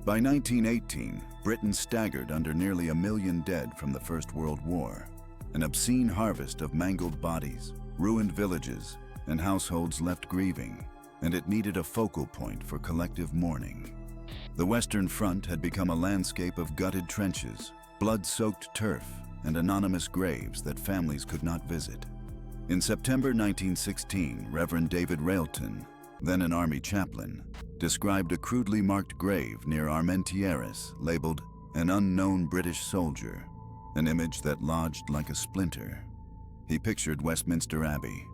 By 1918, Britain staggered under nearly 1 million dead from the First World War, an obscene harvest of mangled bodies, ruined villages, and households left grieving, and it needed a focal point for collective mourning. The Western Front had become a landscape of gutted trenches, blood-soaked turf, and anonymous graves that families could not visit. In September 1916, Reverend David Railton, then an army chaplain, described a crudely marked grave near Armentières labeled "An Unknown British Soldier," an image that lodged like a splinter. He pictured Westminster Abbey,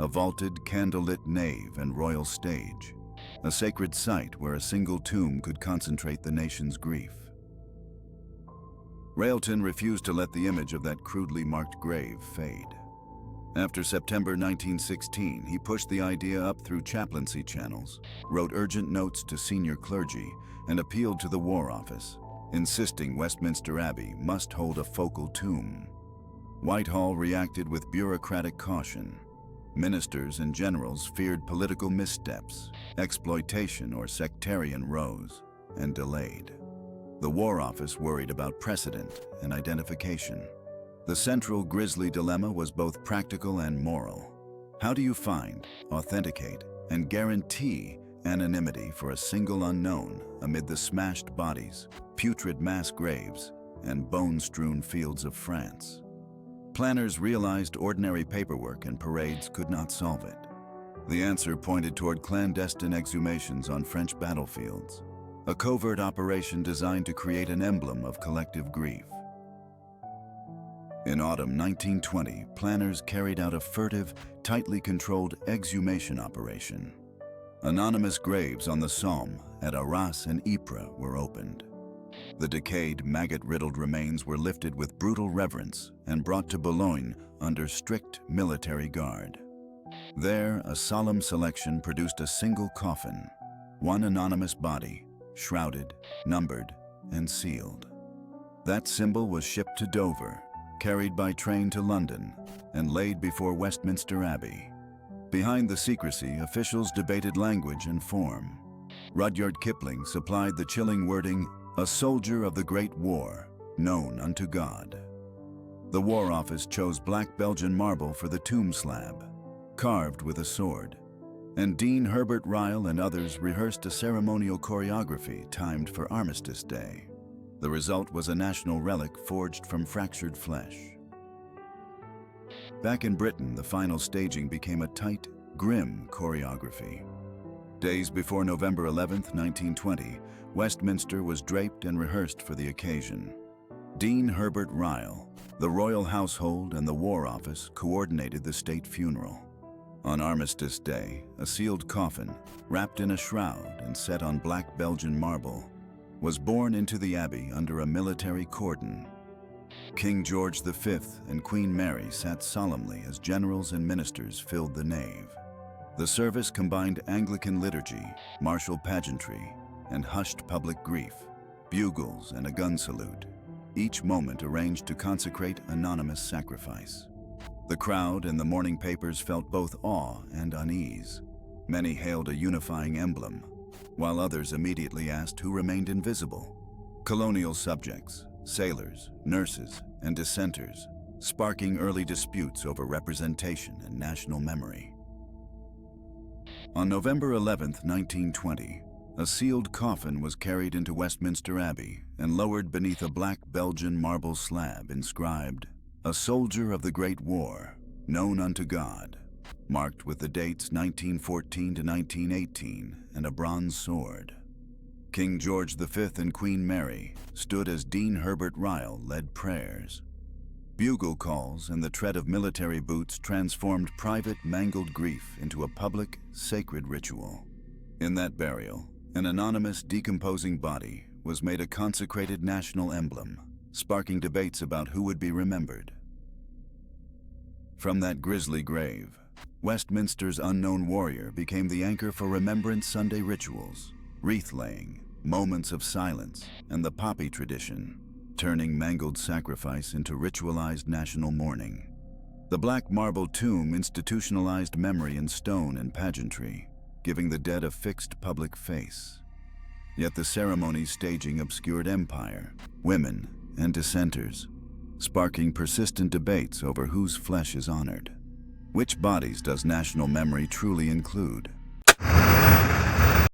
a vaulted, candlelit nave and royal stage, a sacred site where a single tomb could concentrate the nation's grief. Railton refused to let the image of that crudely marked grave fade. After September 1916, he pushed the idea up through chaplaincy channels, wrote urgent notes to senior clergy, and appealed to the War Office, insisting Westminster Abbey must hold a focal tomb. Whitehall reacted with bureaucratic caution. Ministers and generals feared political missteps, exploitation or sectarian rows, and delayed. The War Office worried about precedent and identification. The central grisly dilemma was both practical and moral. How do you find, authenticate, and guarantee anonymity for a single unknown amid the smashed bodies, putrid mass graves, and bone-strewn fields of France? Planners realized ordinary paperwork and parades could not solve it. The answer pointed toward clandestine exhumations on French battlefields, a covert operation designed to create an emblem of collective grief. In autumn 1920, planners carried out a furtive, tightly controlled exhumation operation. Anonymous graves on the Somme at Arras and Ypres were opened. The decayed, maggot-riddled remains were lifted with brutal reverence and brought to Boulogne under strict military guard. There, a solemn selection produced a single coffin, one anonymous body, shrouded, numbered, and sealed. That symbol was shipped to Dover, carried by train to London, and laid before Westminster Abbey. Behind the secrecy, officials debated language and form. Rudyard Kipling supplied the chilling wording, "A soldier of the Great War, known unto God." The War Office chose black Belgian marble for the tomb slab, carved with a sword, and Dean Herbert Ryle and others rehearsed a ceremonial choreography timed for Armistice Day. The result was a national relic forged from fractured flesh. Back in Britain, the final staging became a tight, grim choreography. Days before November 11, 1920, Westminster was draped and rehearsed for the occasion. Dean Herbert Ryle, the royal household, and the War Office coordinated the state funeral. On Armistice Day, a sealed coffin, wrapped in a shroud and set on black Belgian marble, was borne into the Abbey under a military cordon. King George V and Queen Mary sat solemnly as generals and ministers filled the nave. The service combined Anglican liturgy, martial pageantry, and hushed public grief, bugles and a gun salute, each moment arranged to consecrate anonymous sacrifice. The crowd and the morning papers felt both awe and unease. Many hailed a unifying emblem, while others immediately asked who remained invisible. Colonial subjects, sailors, nurses, and dissenters, sparking early disputes over representation and national memory. On November 11, 1920, a sealed coffin was carried into Westminster Abbey and lowered beneath a black Belgian marble slab inscribed, "A soldier of the Great War, known unto God," marked with the dates 1914 to 1918 and a bronze sword. King George V and Queen Mary stood as Dean Herbert Ryle led prayers. Bugle calls and the tread of military boots transformed private, mangled grief into a public, sacred ritual. In that burial, an anonymous, decomposing body was made a consecrated national emblem, sparking debates about who would be remembered. From that grisly grave, Westminster's unknown warrior became the anchor for Remembrance Sunday rituals, wreath-laying, moments of silence, and the poppy tradition, turning mangled sacrifice into ritualized national mourning. The black marble tomb institutionalized memory in stone and pageantry, giving the dead a fixed public face. Yet the ceremony's staging obscured empire, women, and dissenters, sparking persistent debates over whose flesh is honored. Which bodies does national memory truly include?